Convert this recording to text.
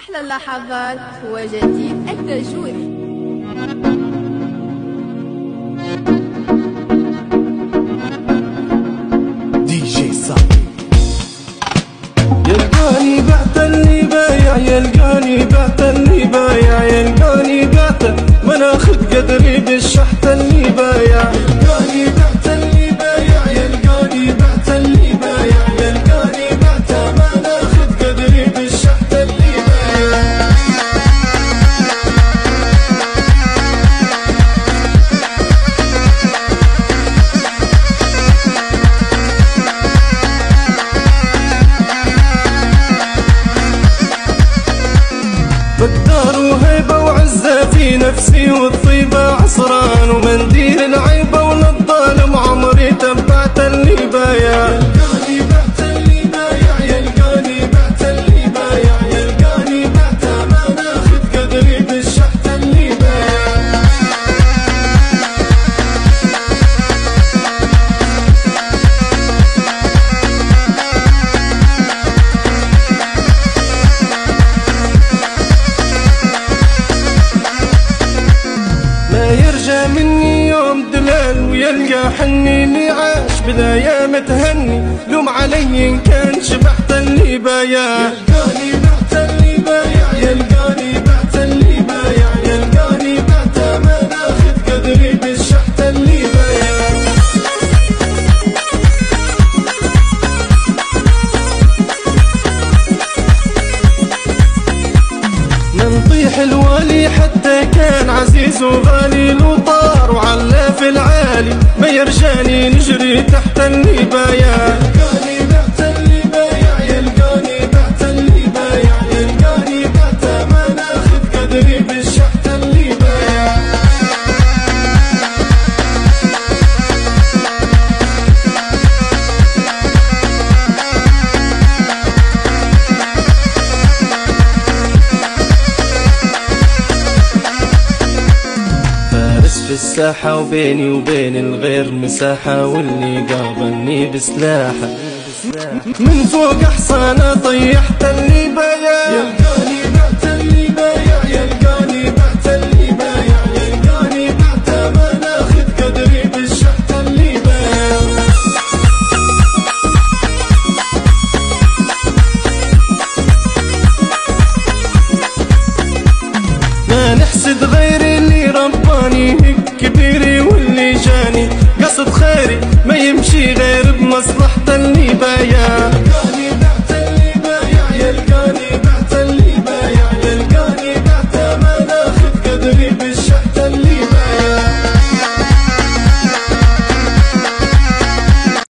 أحلى اللحظات وجديد التجوري. دي جي صاحبي يلقاني بعت اللي بايع، يلقاني بعت اللي بايع، يلقاني بعت ما ناخد قدري بالشحت اللي بايع، يلقاني بعت اللي بايع، يلقاني بعت اللي بايع، يلقاني بعت ما ناخد قدري بالشحت اللي بايع. بالدار وهيبة وعزة في نفسي والطيبة عصران، ومنديل العيبة وللظالم عمري تبعت اللي بايع، يلقاني بعت اللي بايع، يلقاني بعت اللي بايع، يلقاني بعت ما ناخد قدري بالشحت اللي بايع. ما يرجى مني يوم دلال ويلقى حني اللي عاش بالايام تهني، لوم علي ان كان شبحت اللي بايع، يلقاني بعت اللي بايع، يلقاني بعت اللي بايع، يلقاني بعت ما ناخد قدري بالشحت اللي بايع. منطيح الوالي حتى كان عزيز وغالي لو طار وعلى في العالي، ما يرجاني نجري تحت اللي بايع، يلقاني بعت اللي بايع، يلقاني بعت اللي بايع، يلقاني بعت ما ناخد قدري بالشحت اللي بايع. في الساحة وبيني وبين الغير مساحة، واللي قابلني بسلاحة من فوق حصانة طيحت اللي بايع، يلقاني بعت اللي بايع، يلقاني بعت اللي بايع، يلقاني بعت ما ناخد قدري بالشحت اللي بايع. ما نحسد غيري اللي رباني كبيري، واللي جاني قصد خيري ما يمشي غير بمصلحة اللي بايع.